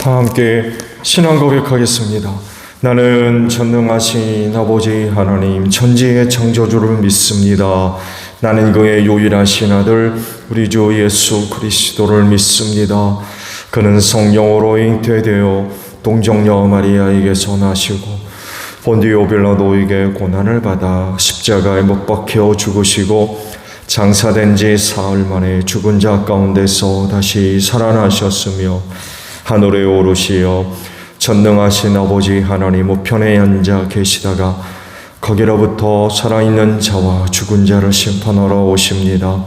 다 함께 신앙 고백하겠습니다. 나는 전능하신 아버지 하나님 천지의 창조주를 믿습니다. 나는 그의 유일하신 아들 우리 주 예수 그리스도를 믿습니다. 그는 성령으로 잉태되어 동정녀 마리아에게서 나시고 본디오 빌라도에게 고난을 받아 십자가에 못 박혀 죽으시고 장사된 지 사흘 만에 죽은 자 가운데서 다시 살아나셨으며 하늘에 오르시어 전능하신 아버지 하나님 우편에 앉아 계시다가 거기로부터 살아있는 자와 죽은 자를 심판하러 오십니다.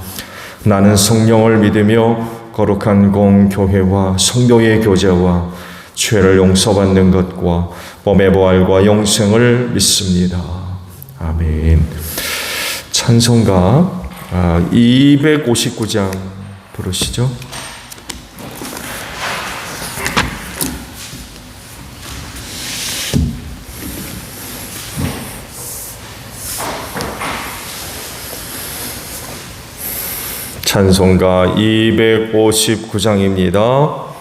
나는 성령을 믿으며 거룩한 공교회와 성도의 교제와 죄를 용서받는 것과 몸의 부활과 영생을 믿습니다. 아멘. 찬송가 259장 부르시죠. 찬송가 259장입니다.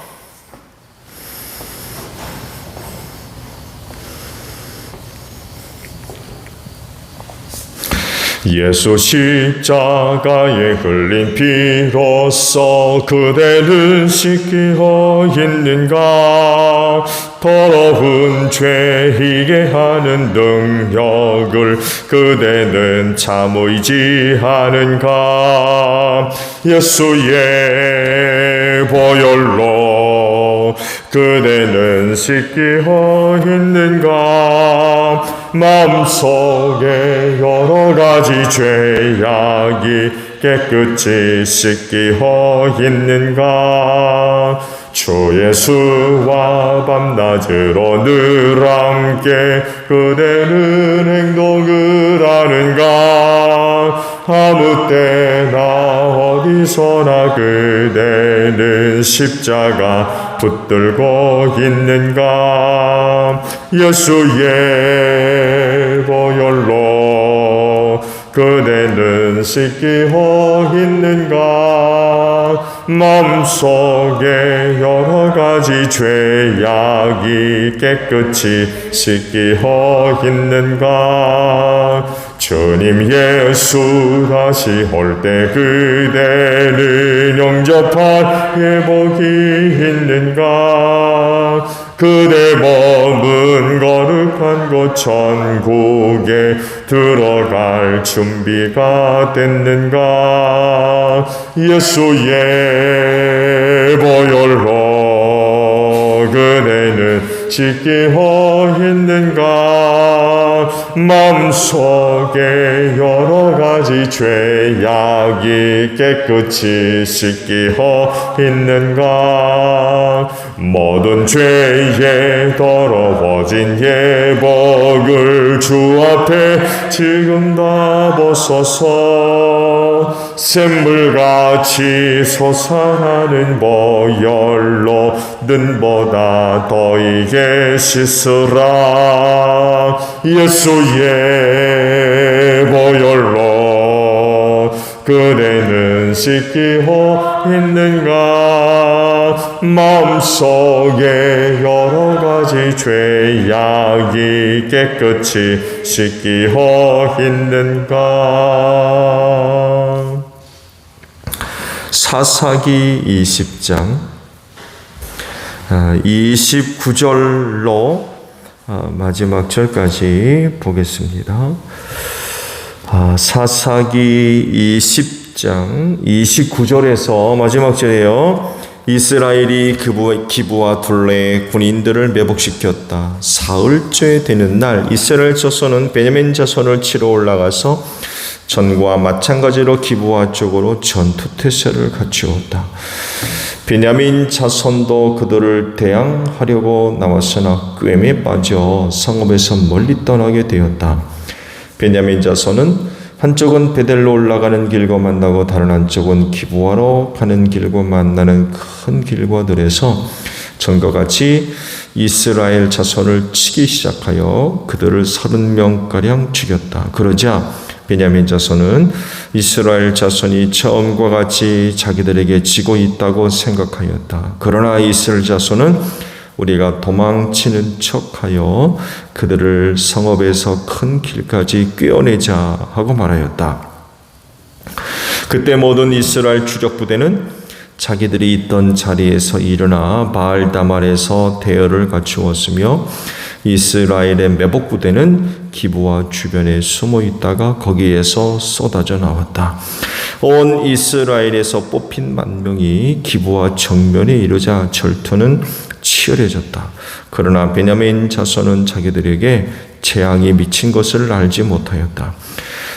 예수 십자가에 흘린 피로써 그대를 씻기어 있는가? 더러운 죄이게 하는 능력을 그대는 참 의지하는가? 예수의 보혈로 그대는 씻기어 있는가? 마음속에 여러 가지 죄악이 깨끗이 씻기어 있는가? 주 예수와 밤낮으로 늘 함께 그대는 행동을 하는가? 아무 때나 어디서나 그대는 십자가 붙들고 있는가? 예수의 보혈로 그대는 씻기어 있는가? 마음속에 여러 가지 죄악이 깨끗이 씻기어 있는가? 주님 예수 다시 올 때 그대는 영접할 회복이 있는가? 그대 몸은 거룩한 곳 천국에 들어갈 준비가 됐는가? 예수의 보혈로 그대는 씻기어 있는가? 마음속에 여러 가지 죄악이 깨끗이 씻기어 있는가? 모든 죄에 더러워진 예복을 주 앞에 지금 다 벗어서 샘물같이 솟아나는 보혈로 눈보다 더이게 씻으라. 예수의 보혈로 그대는 씻기어 있는가? 마음속에 여러 가지 죄악이 깨끗이 씻기어 있는가? 사사기 20장 29절로 마지막 절까지 보겠습니다. 사사기 20장 29절에서 마지막 절에요. 이스라엘이 기브와 둘레의 군인들을 매복시켰다. 사흘째 되는 날 이스라엘 자손은 베냐민 자손을 치러 올라가서 전과 마찬가지로 기브와 쪽으로 전투태세를 갖추었다. 베냐민 자손도 그들을 대항하려고 나왔으나 꾀에 빠져 성읍에서 멀리 떠나게 되었다. 베냐민 자손은 한쪽은 베델로 올라가는 길과 만나고 다른 한쪽은 기브와로 가는 길과 만나는 큰 길과 들에서 전과 같이 이스라엘 자손을 치기 시작하여 그들을 30명가량 죽였다. 그러자 베냐민 자손은 이스라엘 자손이 처음과 같이 자기들에게 지고 있다고 생각하였다. 그러나 이스라엘 자손은 우리가 도망치는 척하여 그들을 성읍에서 큰 길까지 꿰어내자 하고 말하였다. 그때 모든 이스라엘 추적 부대는 자기들이 있던 자리에서 일어나 바알다말에서 대열을 갖추었으며 이스라엘의 매복 부대는 기브와 주변에 숨어 있다가 거기에서 쏟아져 나왔다. 온 이스라엘에서 뽑힌 10,000명이 기브와 정면에 이르자 전투는 치열해졌다. 그러나 베냐민 자손은 자기들에게 재앙이 미친 것을 알지 못하였다.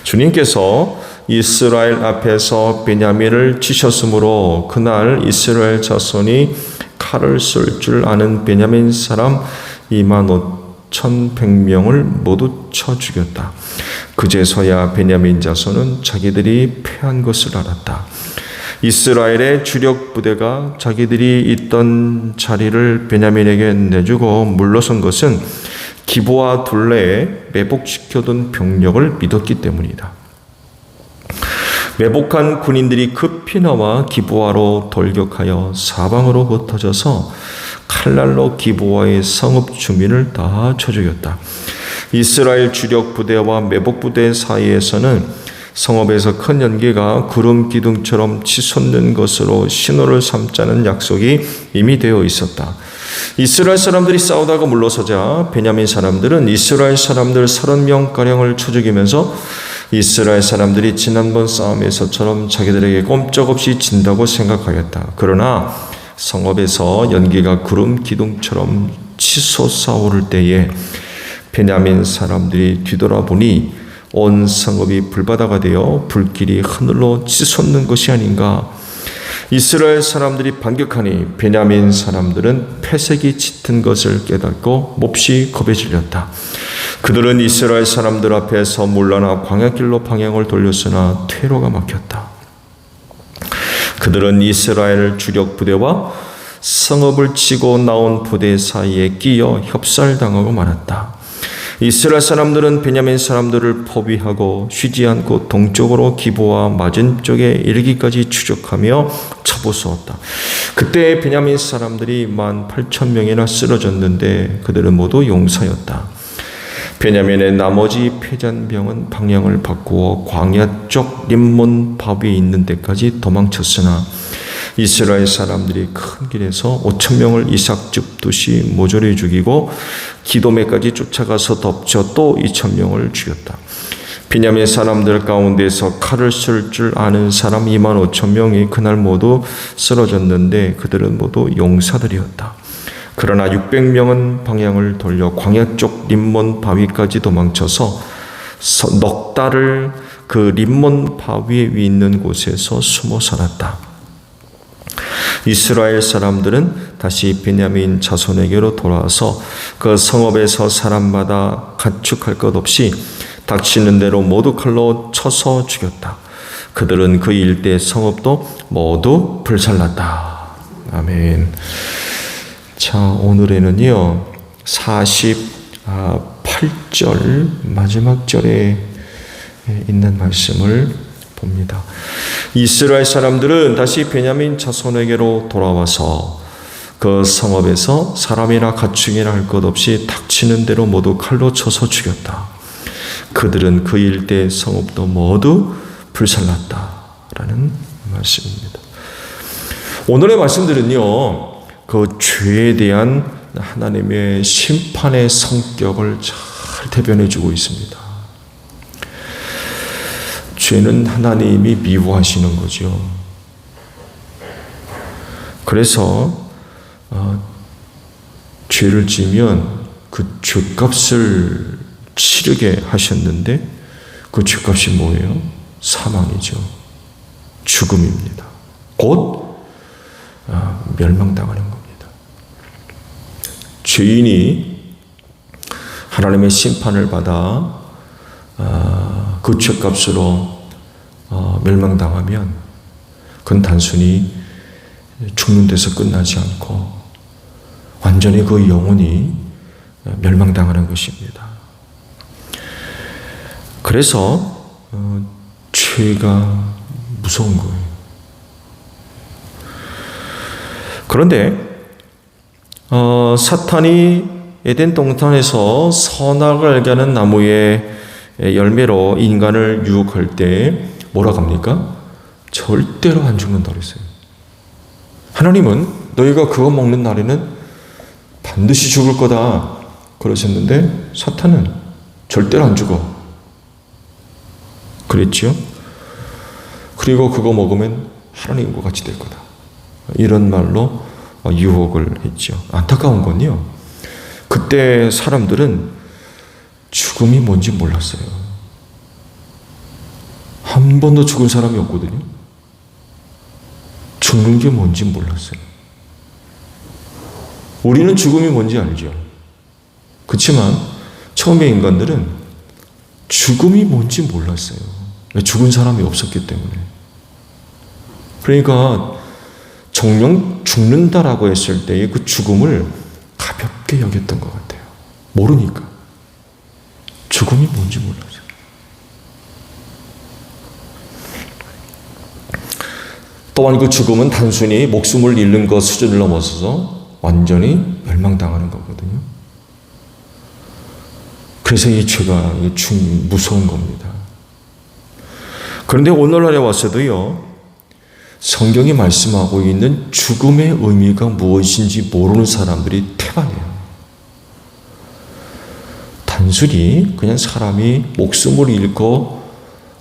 주님께서 이스라엘 앞에서 베냐민을 치셨으므로 그날 이스라엘 자손이 칼을 쓸 줄 아는 베냐민 사람 25,100명을 모두 쳐 죽였다. 그제서야 베냐민 자손은 자기들이 패한 것을 알았다. 이스라엘의 주력 부대가 자기들이 있던 자리를 베냐민에게 내주고 물러선 것은 기브와 둘레에 매복시켜둔 병력을 믿었기 때문이다. 매복한 군인들이 급히 나와 기브와로 돌격하여 사방으로 흩어져서 칼날로 기브와의 성읍 주민을 다 쳐 죽였다. 이스라엘 주력 부대와 매복 부대 사이에서는 성읍에서 큰 연기가 구름 기둥처럼 치솟는 것으로 신호를 삼자는 약속이 이미 되어 있었다. 이스라엘 사람들이 싸우다가 물러서자 베냐민 사람들은 이스라엘 사람들 30명가량을 쳐 죽이면서 이스라엘 사람들이 지난번 싸움에서처럼 자기들에게 꼼짝없이 진다고 생각하였다. 그러나 성읍에서 연기가 구름 기둥처럼 치솟아 오를 때에 베냐민 사람들이 뒤돌아보니 온 성읍이 불바다가 되어 불길이 하늘로 치솟는 것이 아닌가. 이스라엘 사람들이 반격하니 베냐민 사람들은 패색이 짙은 것을 깨닫고 몹시 겁에 질렸다. 그들은 이스라엘 사람들 앞에서 물러나 광야길로 방향을 돌렸으나 퇴로가 막혔다. 그들은 이스라엘 주력 부대와 성읍을 치고 나온 부대 사이에 끼어 협살당하고 말았다. 이스라엘 사람들은 베냐민 사람들을 포위하고 쉬지 않고 동쪽으로 기브와 맞은쪽에 이르기까지 추적하며 쳐부수었다. 그때 베냐민 사람들이 18,000명이나 쓰러졌는데 그들은 모두 용사였다. 베냐민의 나머지 패잔병은 방향을 바꾸어 광야 쪽 림몬 바위에 있는 데까지 도망쳤으나 이스라엘 사람들이 큰 길에서 5,000명을 이삭 줍듯이 모조리 죽이고 기도메까지 쫓아가서 덮쳐 또 2,000명을 죽였다. 베냐민 사람들 가운데서 칼을 쓸 줄 아는 사람 25,000명이 그날 모두 쓰러졌는데 그들은 모두 용사들이었다. 그러나 600명은 방향을 돌려 광야 쪽 림몬 바위까지 도망쳐서 넉 달을 그 림몬 바위 위에 있는 곳에서 숨어 살았다. 이스라엘 사람들은 다시 베냐민 자손에게로 돌아와서 그 성읍에서 사람마다 가축할 것 없이 닥치는 대로 모두 칼로 쳐서 죽였다. 그들은 그 일대 성읍도 모두 불살랐다. 아멘. 자, 오늘에는요 48절 마지막 절에 있는 말씀을 봅니다. 이스라엘 사람들은 다시 베냐민 자손에게로 돌아와서 그 성읍에서 사람이나 가축이나 할 것 없이 닥치는 대로 모두 칼로 쳐서 죽였다. 그들은 그 일대 성읍도 모두 불살랐다라는 말씀입니다. 오늘의 말씀들은요 그 죄에 대한 하나님의 심판의 성격을 잘 대변해 주고 있습니다. 죄는 하나님이 미워하시는 거죠. 그래서 죄를 지면 그 죄값을 치르게 하셨는데 그 죄값이 뭐예요? 사망이죠. 죽음입니다. 곧 멸망당하는 겁니다. 죄인이 하나님의 심판을 받아 그 죄값으로 멸망당하면 그건 단순히 죽는 데서 끝나지 않고 완전히 그 영혼이 멸망당하는 것입니다. 그래서 죄가 무서운 거예요. 그런데 사탄이 에덴 동산에서 선악을 알게 하는 나무의 열매로 인간을 유혹할 때 뭐라고 합니까? 절대로 안 죽는다 그랬어요. 하나님은 너희가 그거 먹는 날에는 반드시 죽을 거다 그러셨는데 사탄은 절대로 안 죽어 그랬죠. 그리고 그거 먹으면 하나님과 같이 될 거다 이런 말로 유혹을 했죠. 안타까운 건요, 그때 사람들은 죽음이 뭔지 몰랐어요. 한 번도 죽은 사람이 없거든요. 죽는 게 뭔지 몰랐어요. 우리는 죽음이 뭔지 알죠. 그렇지만 처음에 인간들은 죽음이 뭔지 몰랐어요. 죽은 사람이 없었기 때문에. 그러니까 정녕 죽는다라고 했을 때의 그 죽음을 가볍게 여겼던 것 같아요. 모르니까. 죽음이 뭔지 몰랐어요. 또한 그 죽음은 단순히 목숨을 잃는 것 수준을 넘어서서 완전히 멸망당하는 거거든요. 그래서 이 죄가 무서운 겁니다. 그런데 오늘날에 와서도요, 성경이 말씀하고 있는 죽음의 의미가 무엇인지 모르는 사람들이 태반이에요. 단순히 그냥 사람이 목숨을 잃고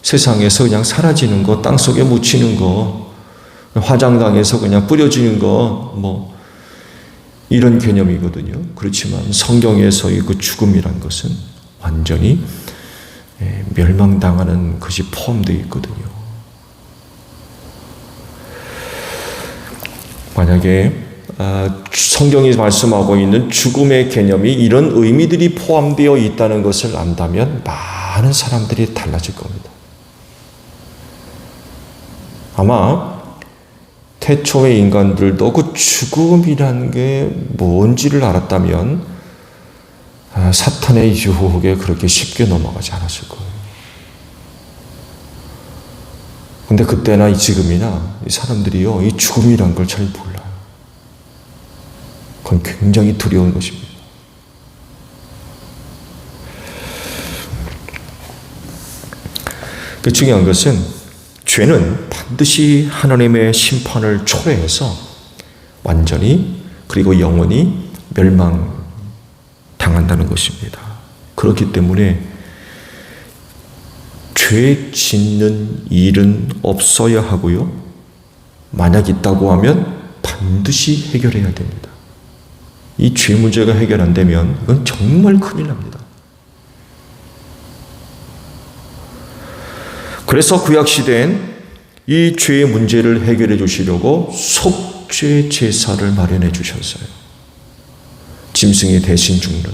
세상에서 그냥 사라지는 거, 땅속에 묻히는 거, 화장당해서 그냥 뿌려지는 거, 이런 개념이거든요. 그렇지만 성경에서의 그 죽음이란 것은 완전히 멸망당하는 것이 포함되어 있거든요. 만약에 성경이 말씀하고 있는 죽음의 개념이 이런 의미들이 포함되어 있다는 것을 안다면 많은 사람들이 달라질 겁니다. 아마 태초의 인간들도 그 죽음이라는 게 뭔지를 알았다면 사탄의 유혹에 그렇게 쉽게 넘어가지 않았을 거예요. 근데 그때나 지금이나 이 사람들이요, 이 죽음이란 걸 잘 몰라요. 그건 굉장히 두려운 것입니다. 그 중요한 것은 죄는 반드시 하나님의 심판을 초래해서 완전히 그리고 영원히 멸망당한다는 것입니다. 그렇기 때문에 죄 짓는 일은 없어야 하고요. 만약 있다고 하면 반드시 해결해야 됩니다. 이 죄 문제가 해결 안 되면 이건 정말 큰일 납니다. 그래서 구약시대엔 이 죄의 문제를 해결해 주시려고 속죄 제사를 마련해 주셨어요. 짐승이 대신 죽는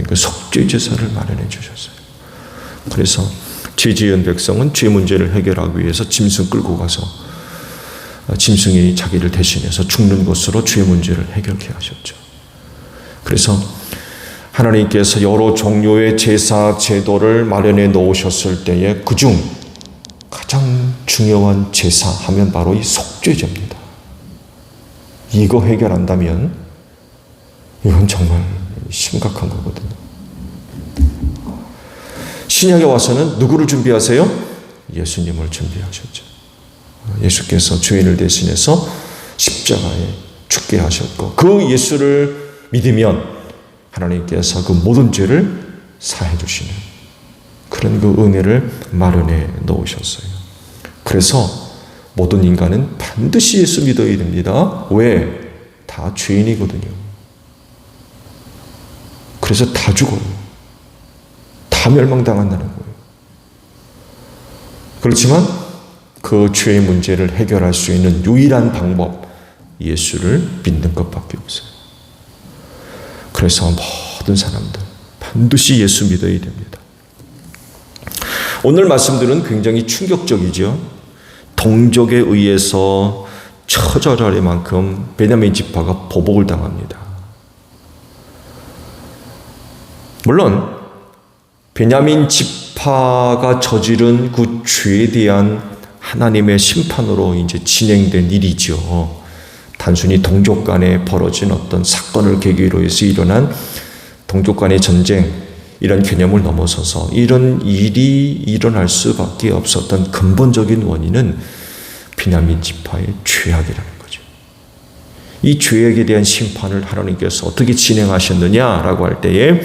그 속죄 제사를 마련해 주셨어요. 그래서 죄 지은 백성은 죄 문제를 해결하기 위해서 짐승 끌고 가서 짐승이 자기를 대신해서 죽는 것으로 죄 문제를 해결케 하셨죠. 그래서 하나님께서 여러 종류의 제사 제도를 마련해 놓으셨을 때에 그중 가장 중요한 제사 하면 바로 이 속죄제입니다. 이거 해결한다면 이건 정말 심각한 거거든요. 신약에 와서는 누구를 준비하세요? 예수님을 준비하셨죠. 예수께서 죄인을 대신해서 십자가에 죽게 하셨고 그 예수를 믿으면 하나님께서 그 모든 죄를 사해 주시는 그런 그 은혜를 마련해 놓으셨어요. 그래서 모든 인간은 반드시 예수 믿어야 됩니다. 왜? 다 죄인이거든요. 그래서 다 죽어요. 다 멸망당한다는 거예요. 그렇지만 그 죄의 문제를 해결할 수 있는 유일한 방법, 예수를 믿는 것밖에 없어요. 그래서 모든 사람들 반드시 예수 믿어야 됩니다. 오늘 말씀들은 굉장히 충격적이죠. 동족에 의해서 처절할 만큼 베냐민 지파가 보복을 당합니다. 물론 베냐민 지파 지파가 저지른 그 죄에 대한 하나님의 심판으로 이제 진행된 일이죠. 단순히 동족 간에 벌어진 어떤 사건을 계기로 해서 일어난 동족 간의 전쟁, 이런 개념을 넘어서서 이런 일이 일어날 수밖에 없었던 근본적인 원인은 베냐민 지파의 죄악이라는 거죠. 이 죄악에 대한 심판을 하나님께서 어떻게 진행하셨느냐라고 할 때에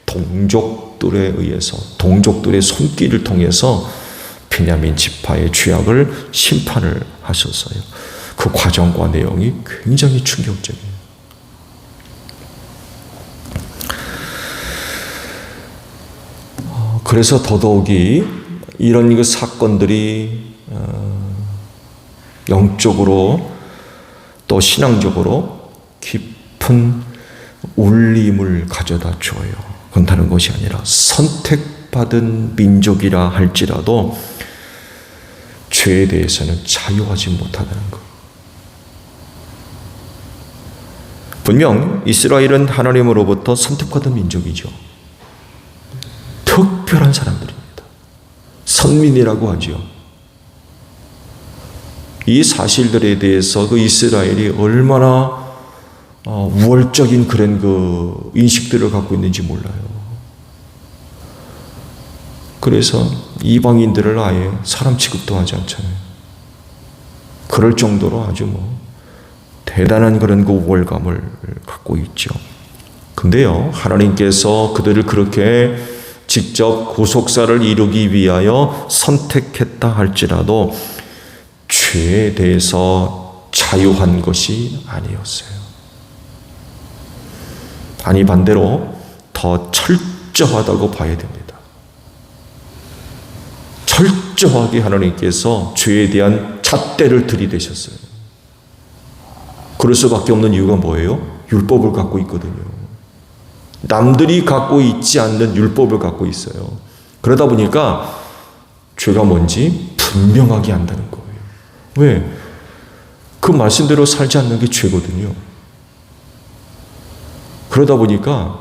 동족들에 의해서, 동족들의 손길을 통해서 베냐민 지파의 죄악을 심판을 하셨어요. 그 과정과 내용이 굉장히 충격적이에요. 그래서 더더욱이 이런 그 사건들이 영적으로 또 신앙적으로 깊은 울림을 가져다 줘요. 그건 다른 것이 아니라 선택받은 민족이라 할지라도 죄에 대해서는 자유하지 못하다는 것. 분명 이스라엘은 하나님으로부터 선택받은 민족이죠. 특별한 사람들입니다. 선민이라고 하죠. 이 사실들에 대해서 그 이스라엘이 얼마나 우월적인 그런 그 인식들을 갖고 있는지 몰라요. 그래서 이방인들을 아예 사람 취급도 하지 않잖아요. 그럴 정도로 아주 대단한 그런 그 우월감을 갖고 있죠. 근데요, 하나님께서 그들을 그렇게 직접 구속사를 이루기 위하여 선택했다 할지라도 죄에 대해서 자유한 것이 아니었어요. 아니, 반대로 더 철저하다고 봐야 됩니다. 철저하게 하나님께서 죄에 대한 잣대를 들이대셨어요. 그럴 수밖에 없는 이유가 뭐예요? 율법을 갖고 있거든요. 남들이 갖고 있지 않는 율법을 갖고 있어요. 그러다 보니까 죄가 뭔지 분명하게 안다는 거예요. 왜? 그 말씀대로 살지 않는 게 죄거든요. 그러다 보니까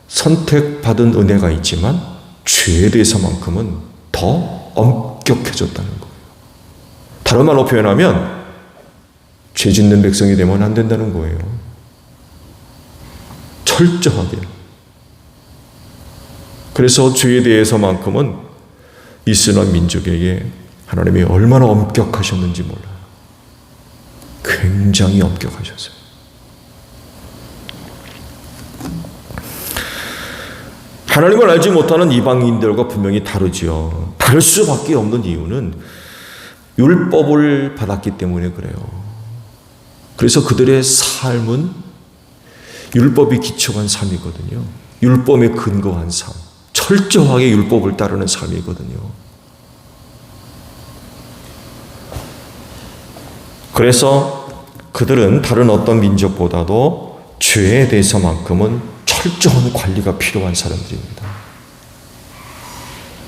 선택받은 은혜가 있지만 죄에 대해서만큼은 더 엄격해졌다는 거예요. 다른 말로 표현하면 죄 짓는 백성이 되면 안 된다는 거예요. 철저하게. 그래서 죄에 대해서만큼은 이스라엘 민족에게 하나님이 얼마나 엄격하셨는지 몰라요. 굉장히 엄격하셨어요. 하나님을 알지 못하는 이방인들과 분명히 다르죠. 다를 수밖에 없는 이유는 율법을 받았기 때문에 그래요. 그래서 그들의 삶은 율법이 기초한 삶이거든요. 율법에 근거한 삶. 철저하게 율법을 따르는 삶이거든요. 그래서 그들은 다른 어떤 민족보다도 죄에 대해서만큼은 철저한 관리가 필요한 사람들입니다.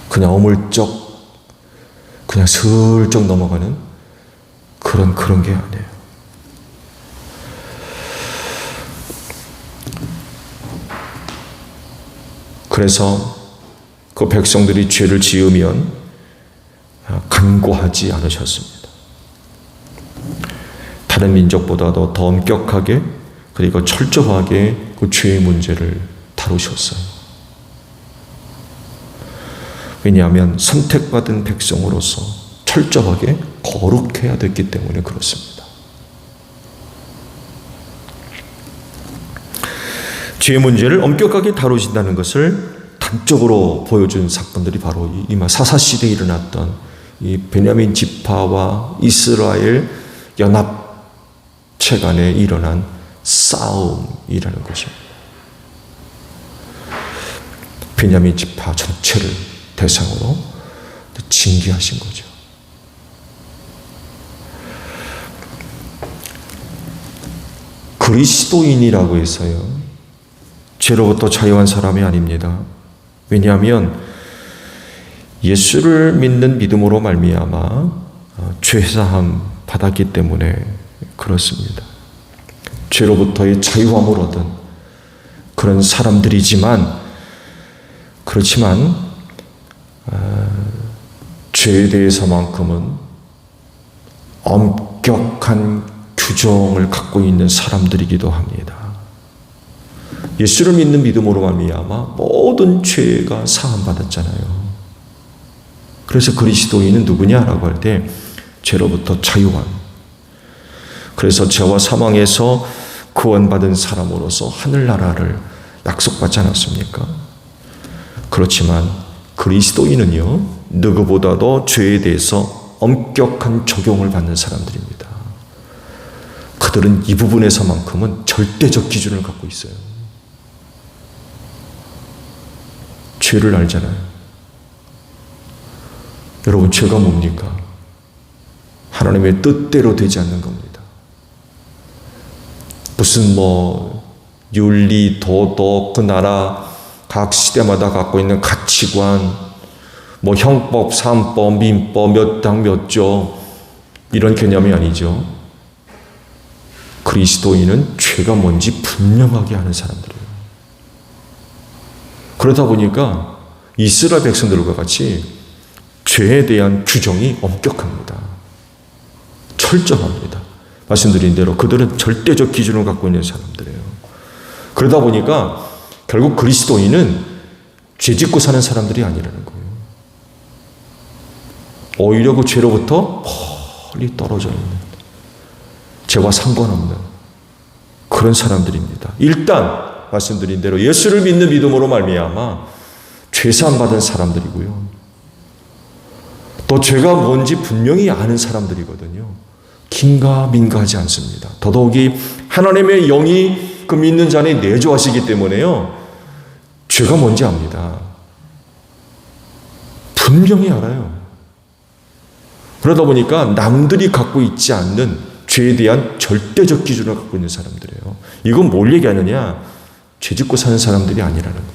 그냥 어물쩍, 그냥 슬쩍 넘어가는 그런 게 아니에요. 그래서 그 백성들이 죄를 지으면 간구하지 않으셨습니다. 다른 민족보다도 더 엄격하게 그리고 철저하게 그 죄의 문제를 다루셨어요. 왜냐하면 선택받은 백성으로서 철저하게 거룩해야 됐기 때문에 그렇습니다. 죄의 문제를 엄격하게 다루신다는 것을 단적으로 보여준 사건들이 바로 이마 사사시대에 일어났던 이 베냐민 지파와 이스라엘 연합체 간에 일어난 싸움이라는 것입니다. 베냐민 지파 전체를 대상으로 징계하신 거죠. 그리스도인이라고 해서요, 죄로부터 자유한 사람이 아닙니다. 왜냐하면 예수를 믿는 믿음으로 말미암아 죄사함 받았기 때문에 그렇습니다. 죄로부터의 자유함을 얻은 그런 사람들이지만, 그렇지만 죄에 대해서만큼은 엄격한 규정을 갖고 있는 사람들이기도 합니다. 예수를 믿는 믿음으로 말미암아 모든 죄가 사함받았잖아요. 그래서 그리스도인은 누구냐라고 할 때 죄로부터 자유한, 그래서 죄와 사망에서 구원받은 사람으로서 하늘나라를 약속받지 않았습니까? 그렇지만 그리스도인은요, 누구보다도 죄에 대해서 엄격한 적용을 받는 사람들입니다. 그들은 이 부분에서만큼은 절대적 기준을 갖고 있어요. 죄를 알잖아요. 여러분, 죄가 뭡니까? 하나님의 뜻대로 되지 않는 겁니다. 무슨 윤리, 도덕, 그 나라 각 시대마다 갖고 있는 가치관, 형법, 삼법, 민법, 몇 당 몇 조, 이런 개념이 아니죠. 그리스도인은 죄가 뭔지 분명하게 아는 사람들이에요. 그러다 보니까 이스라엘 백성들과 같이 죄에 대한 규정이 엄격합니다. 철저합니다. 말씀드린 대로 그들은 절대적 기준을 갖고 있는 사람들이에요. 그러다 보니까 결국 그리스도인은 죄 짓고 사는 사람들이 아니라는 거예요. 오히려 그 죄로부터 멀리 떨어져 있는, 죄와 상관없는 그런 사람들입니다. 일단 말씀드린 대로 예수를 믿는 믿음으로 말미암아 죄사함 받은 사람들이고요. 또 죄가 뭔지 분명히 아는 사람들이거든요. 긴가민가하지 않습니다. 더더욱이 하나님의 영이 그 믿는 자에 내주하시기 때문에요, 죄가 뭔지 압니다. 분명히 알아요. 그러다 보니까 남들이 갖고 있지 않는 죄에 대한 절대적 기준을 갖고 있는 사람들이에요. 이건 뭘 얘기하느냐? 죄 짓고 사는 사람들이 아니라는 거예요.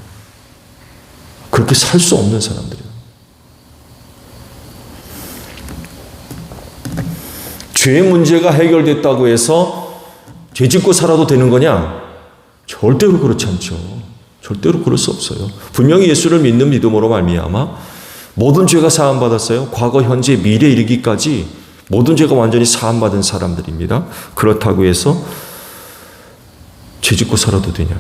그렇게 살 수 없는 사람들이에요. 죄의 문제가 해결됐다고 해서 죄 짓고 살아도 되는 거냐? 절대로 그렇지 않죠. 절대로 그럴 수 없어요. 분명히 예수를 믿는 믿음으로 말미암아 모든 죄가 사함받았어요. 과거, 현재, 미래 이르기까지 모든 죄가 완전히 사함받은 사람들입니다. 그렇다고 해서 죄 짓고 살아도 되냐?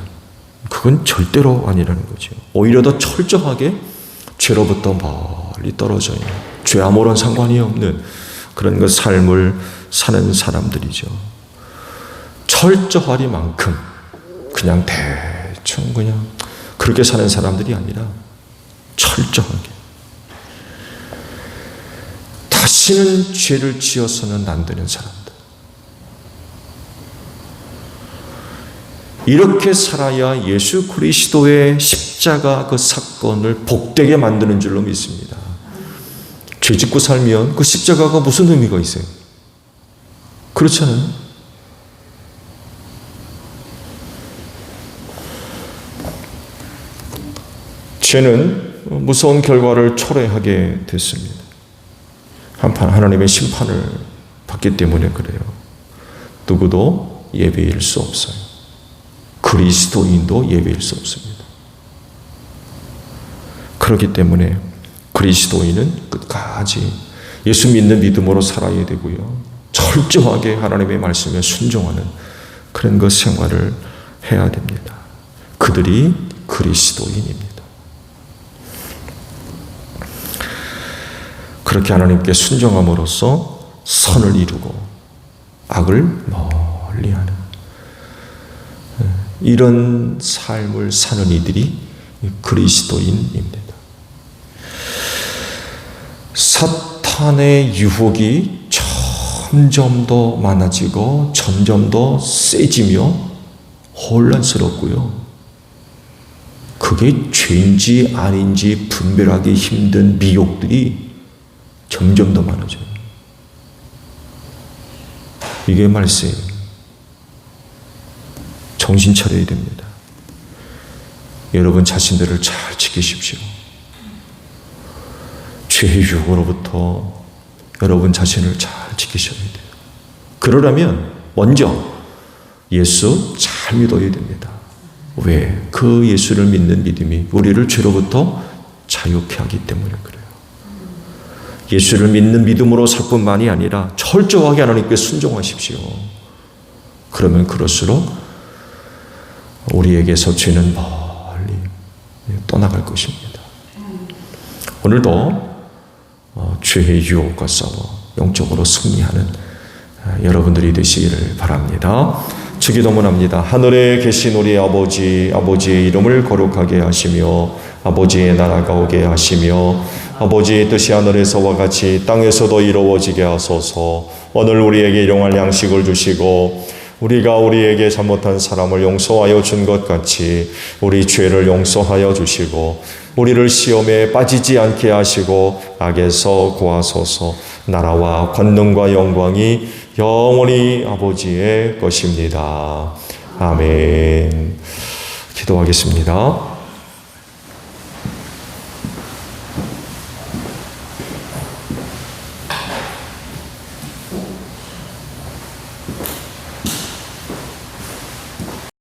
그건 절대로 아니라는 거죠. 오히려 더 철저하게 죄로부터 멀리 떨어져 있는, 죄 아무런 상관이 없는 그런 그 삶을 사는 사람들이죠. 철저하리만큼 그냥 대충 그냥 그렇게 사는 사람들이 아니라 철저하게, 다시는 죄를 지어서는 안 되는 사람들, 이렇게 살아야 예수 그리스도의 십자가 그 사건을 복되게 만드는 줄로 믿습니다. 죄 짓고 살면 그 십자가가 무슨 의미가 있어요? 그렇잖아요. 죄는 무서운 결과를 초래하게 됐습니다. 한편 하나님의 심판을 받기 때문에 그래요. 누구도 예배일 수 없어요. 그리스도인도 예배일 수 없습니다. 그렇기 때문에 그리스도인은 끝까지 예수 믿는 믿음으로 살아야 되고요, 철저하게 하나님의 말씀에 순종하는 그런 것 생활을 해야 됩니다. 그들이 그리스도인입니다. 그렇게 하나님께 순종함으로써 선을 이루고 악을 멀리하는 이런 삶을 사는 이들이 그리스도인입니다. 사탄의 유혹이 점점 더 많아지고 점점 더 세지며 혼란스럽고요, 그게 죄인지 아닌지 분별하기 힘든 미혹들이 점점 더 많아져요. 이게 말세예요. 정신 차려야 됩니다. 여러분 자신들을 잘 지키십시오. 죄의 유혹으로부터 여러분 자신을 잘 지키셔야 돼요. 그러려면 먼저 예수 잘 믿어야 됩니다. 왜? 그 예수를 믿는 믿음이 우리를 죄로부터 자유케 하기 때문에 그래요. 예수를 믿는 믿음으로 살 뿐만이 아니라 철저하게 하나님께 순종하십시오. 그러면 그럴수록 우리에게서 죄는 멀리 떠나갈 것입니다. 오늘도 죄의 유혹과 싸워 영적으로 승리하는 여러분들이 되시기를 바랍니다. 주기도문합니다. 하늘에 계신 우리 아버지, 아버지의 이름을 거룩하게 하시며 아버지의 나라가 오게 하시며 아버지의 뜻이 하늘에서와 같이 땅에서도 이루어지게 하소서. 오늘 우리에게 일용할 양식을 주시고 우리가 우리에게 잘못한 사람을 용서하여 준 것 같이 우리 죄를 용서하여 주시고 우리를 시험에 빠지지 않게 하시고 악에서 구하소서. 나라와 권능과 영광이 영원히 아버지의 것입니다. 아멘. 기도하겠습니다.